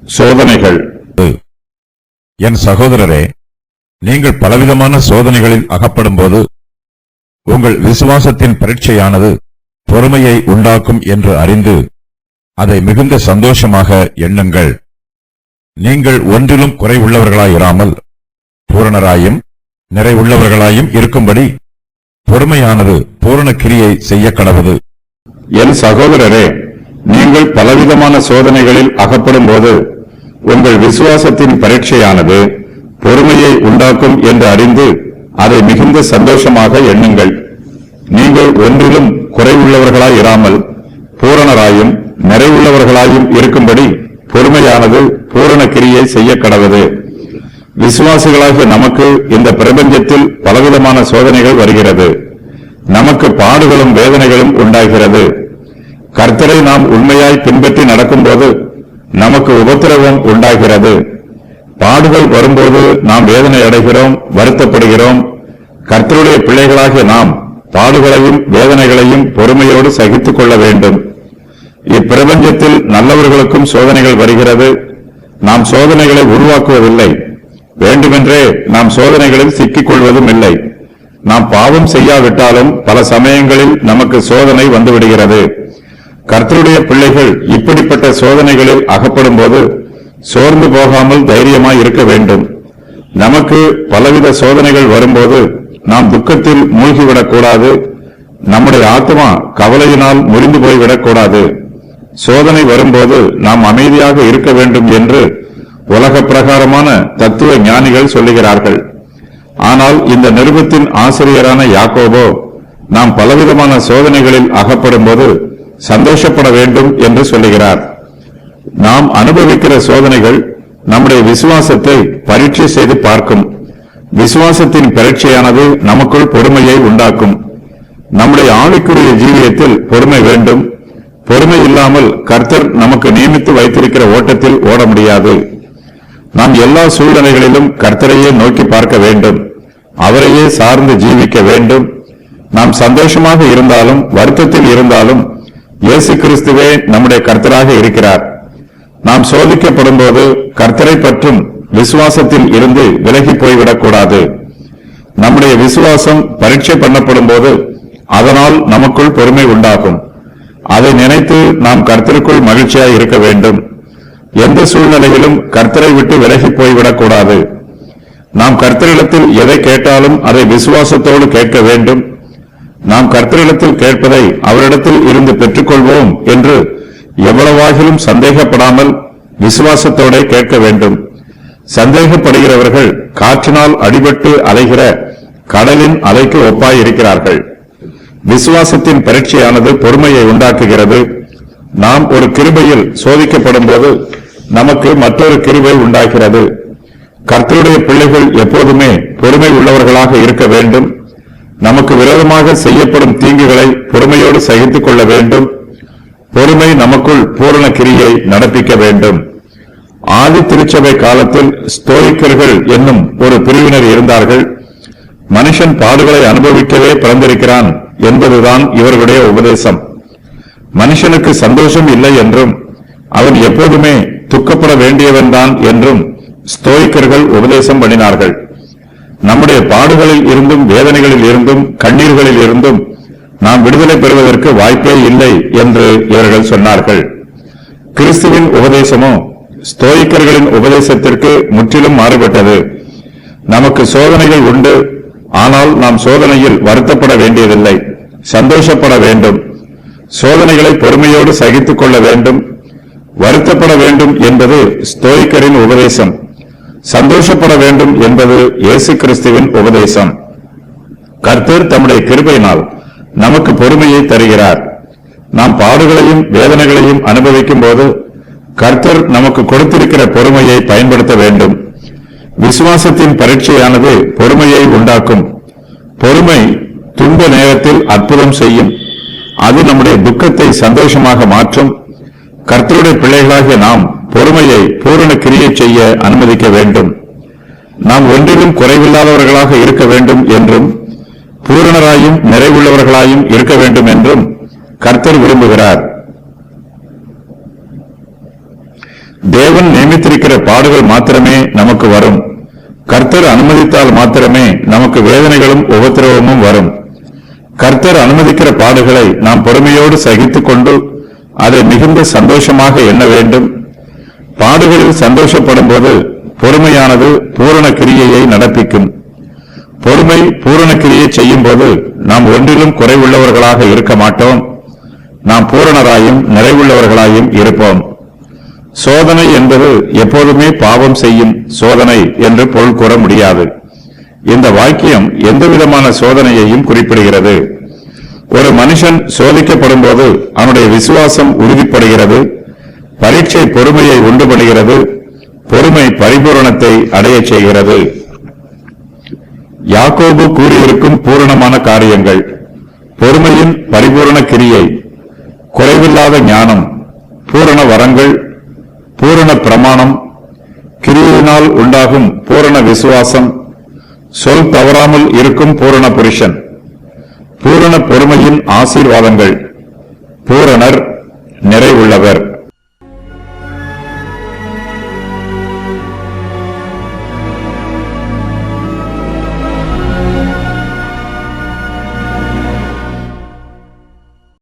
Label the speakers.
Speaker 1: சோதனைகள்.
Speaker 2: என் சகோதரரே, நீங்கள் பலவிதமான சோதனைகளில் அகப்படும்போது உங்கள் விசுவாசத்தின் பரீட்சையானது பொறுமையை உண்டாக்கும் என்று அறிந்து அதை மிகுந்த சந்தோஷமாக எண்ணுங்கள். நீங்கள் ஒன்றிலும் குறைவுள்ளவர்களாயிராமல் பூரணராயும் நிறைவுள்ளவர்களாயும் இருக்கும்படி பொறுமையானது பூரண கிரியை செய்ய கடவது.
Speaker 1: என் சகோதரரே, நீங்கள் பலவிதமான சோதனைகளில் அகப்படும் போது உங்கள் விசுவாசத்தின் பரீட்சையானது பொறுமையை உண்டாக்கும் என்று அறிந்து அதை மிகுந்த சந்தோஷமாக எண்ணுங்கள். நீங்கள் ஒன்றிலும் குறைவுள்ளவர்களாய் இராமல் பூரணராயும் நிறைவுள்ளவர்களாயும் இருக்கும்படி பொறுமையானது பூரண கிரியை செய்ய கடவது. விசுவாசிகளாகிய நமக்கு இந்த பிரபஞ்சத்தில் பலவிதமான சோதனைகள் வருகிறது. நமக்கு பாடுகளும் வேதனைகளும் உண்டாகிறது. கர்த்தரை நாம் உண்மையாய் பின்பற்றி நடக்கும்போது நமக்கு உபத்திரவம் உண்டாகிறது. பாடுகள் வரும்போது நாம் வேதனை அடைகிறோம், வருத்தப்படுகிறோம். கர்த்தருடைய பிள்ளைகளாகிய நாம் பாடுகளையும் வேதனைகளையும் பொறுமையோடு சகித்துக் கொள்ள வேண்டும். இப்பிரபஞ்சத்தில் நல்லவர்களுக்கும் சோதனைகள் வருகிறது. நாம் சோதனைகளை உருவாக்குவதில்லை, வேண்டுமென்றே நாம் சோதனைகளில் சிக்கிக் கொள்வதும் இல்லை. நாம் பாவம் செய்யாவிட்டாலும் பல சமயங்களில் நமக்கு சோதனை வந்துவிடுகிறது. கர்த்தருடைய பிள்ளைகள் இப்படிப்பட்ட சோதனைகளில் அகப்படும் போது சோர்ந்து போகாமல் தைரியமாய் இருக்க வேண்டும். நமக்கு பலவித சோதனைகள் வரும்போது நாம் துக்கத்தில் மூழ்கிவிடக்கூடாது. நம்முடைய ஆத்மா கவலையினால் முறிந்து போய்விடக்கூடாது. சோதனை வரும்போது நாம் அமைதியாக இருக்க வேண்டும் என்று உலக பிரகாரமான தத்துவ ஞானிகள் சொல்லுகிறார்கள். ஆனால் இந்த நிருபத்தின் ஆசிரியரான யாக்கோபோ நாம் பலவிதமான சோதனைகளில் அகப்படும் போது சந்தோஷப்பட வேண்டும் என்று சொல்லுகிறார். நாம் அனுபவிக்கிற சோதனைகள் நம்முடைய விசுவாசத்தை பரீட்சை செய்து பார்க்கும். விசுவாசத்தின் பரீட்சையானது நமக்குள் பொறுமையை உண்டாக்கும். நம்முடைய ஆவிக்குரிய ஜீவியத்தில் பொறுமை வேண்டும். பொறுமை இல்லாமல் கர்த்தர் நமக்கு நியமித்து வைத்திருக்கிற ஓட்டத்தில் ஓட முடியாது. நாம் எல்லா சூழ்நிலைகளிலும் கர்த்தரையே நோக்கி பார்க்க வேண்டும். அவரையே சார்ந்து ஜீவிக்க வேண்டும். நாம் சந்தோஷமாக இருந்தாலும் வருத்தத்தில் இருந்தாலும் இயேசு கிறிஸ்துவே நம்முடைய கர்த்தராக இருக்கிறார். நாம் சோதிக்கப்படும் போது கர்த்தரை பற்றும் விசுவாசத்தில் இருந்து விலகி போய்விடக்கூடாது. நம்முடைய விசுவாசம் பரீட்சை பண்ணப்படும் போது அதனால் நமக்குள் பொறுமை உண்டாகும். அதை நினைத்து நாம் கர்த்தருக்குள் மகிழ்ச்சியாய் இருக்க வேண்டும். எந்த சூழ்நிலையிலும் கர்த்தரை விட்டு விலகி போய்விடக்கூடாது. நாம் கர்த்தரிடத்தில் எதை கேட்டாலும் அதை விசுவாசத்தோடு கேட்க வேண்டும். நாம் கர்த்தரிடத்தில் கேட்பதை அவரிடத்தில் இருந்து பெற்றுக்கொள்வோம் என்று எவ்வளவாகிலும் சந்தேகப்படாமல் விசுவாசத்தோட கேட்க வேண்டும். சந்தேகப்படுகிறவர்கள் காற்றினால் அடிபட்டு அலைகிற கடலின் அலைக்கு ஒப்பாயிருக்கிறார்கள். விசுவாசத்தின் பரீட்சையானது பொறுமையை உண்டாக்குகிறது. நாம் ஒரு கிருபையில் சோதிக்கப்படும் போது நமக்கு மற்றொரு கிருபை உண்டாகிறது. கர்த்தருடைய பிள்ளைகள் எப்போதுமே பொறுமை உள்ளவர்களாக இருக்க வேண்டும். நமக்கு விரோதமாக செய்யப்படும் தீங்குகளை பொறுமையோடு சகித்துக் கொள்ள வேண்டும். பொறுமை நமக்குள் பூரண கிரியை நடப்பிக்க வேண்டும். ஆதி திருச்சபை காலத்தில் ஸ்தோயிக்கர்கள் என்னும் ஒரு பிரிவினர் இருந்தார்கள். மனுஷன் பாடுகளை அனுபவிக்கவே பிறந்திருக்கிறான் என்பதுதான் இவர்களுடைய உபதேசம். மனுஷனுக்கு சந்தோஷம் இல்லை என்றும் அவன் எப்போதுமே துக்கப்பட வேண்டியவன்தான் என்றும் ஸ்தோயிக்கர்கள் உபதேசம் பண்ணினார்கள். நம்முடைய பாடுகளில் இருந்தும் வேதனைகளில் இருந்தும் கண்ணீர்களில் இருந்தும் நாம் விடுதலை பெறுவதற்கு வாய்ப்பே இல்லை என்று இவர்கள் சொன்னார்கள். கிறிஸ்துவின் உபதேசமோ ஸ்தோயிக்கர்களின் உபதேசத்திற்கு முற்றிலும் மாறுபட்டது. நமக்கு சோதனைகள் உண்டு, ஆனால் நாம் சோதனையில் வருத்தப்பட வேண்டியதில்லை, சந்தோஷப்பட வேண்டும். சோதனைகளை பொறுமையோடு சகித்துக் கொள்ள வேண்டும். வருத்தப்பட வேண்டும் என்பது ஸ்தோயிக்கரின் உபதேசம். சந்தோஷப்பட வேண்டும் என்பது இயேசு கிறிஸ்துவின் உபதேசம். கர்த்தர் தம்முடைய கிருபையினால் நமக்கு பொறுமையை தருகிறார். நாம் பாடுகளையும் வேதனைகளையும் அனுபவிக்கும் போது கர்த்தர் நமக்கு கொடுத்திருக்கிற பொறுமையை பயன்படுத்த வேண்டும். விசுவாசத்தின் பரீட்சையானது பொறுமையை உண்டாக்கும். பொறுமை துன்ப நேரத்தில் அற்புதம் செய்யும். அது நம்முடைய துக்கத்தை சந்தோஷமாக மாற்றும். கர்த்தருடைய பிள்ளைகளாகிய நாம் பொறுமையை பூரண கிரியை செய்ய அனுமதிக்க வேண்டும். நாம் ஒன்றிலும் குறைவில்லாதவர்களாக இருக்க வேண்டும் என்றும் பூரணராயும் நிறைவுள்ளவர்களாயும் இருக்க வேண்டும் என்றும் கர்த்தர் விரும்புகிறார். தேவன் நியமித்திருக்கிற பாடுகள் மாத்திரமே நமக்கு வரும். கர்த்தர் அனுமதித்தால் மாத்திரமே நமக்கு வேதனைகளும் உபத்திரவமும் வரும். கர்த்தர் அனுமதிக்கிற பாடுகளை நாம் பொறுமையோடு சகித்துக் கொண்டு அதை மிகுந்த சந்தோஷமாக எண்ண வேண்டும். பாடுகளில் சந்தோஷப்படும் போது பொறுமையானது பூரண கிரியையை நடப்பிக்கும். பொறுமை பூரண கிரியை செய்யும் போது நாம் ஒன்றிலும் குறைவுள்ளவர்களாக இருக்க மாட்டோம். நாம் பூரணராயும் நிறைவுள்ளவர்களாயும் இருப்போம். சோதனை என்பது எப்போதுமே பாவம் செய்யும் சோதனை என்று பொருள் கூற முடியாது. இந்த வாக்கியம் எந்தவிதமான சோதனையையும் குறிப்பிடுகிறது. ஒரு மனுஷன் சோதிக்கப்படும் போது அவனுடைய விசுவாசம் உறுதிப்படுகிறது. பரீட்சை பொறுமையை உண்டுபடுகிறது. பொறுமை பரிபூரணத்தை அடையச் செய்கிறது. யாக்கோபு கூறியிருக்கும் பூரணமான காரியங்கள்: பொறுமையின் பரிபூரண கிரியை, குறைவில்லாத ஞானம், பூரண வரங்கள், பூரண பிரமாணம், கிரியையினால் உண்டாகும் பூரண விசுவாசம், சொல் தவறாமல் இருக்கும் பூரண புருஷன், பூரண பொறுமையின் ஆசீர்வாதங்கள், பூரணர்,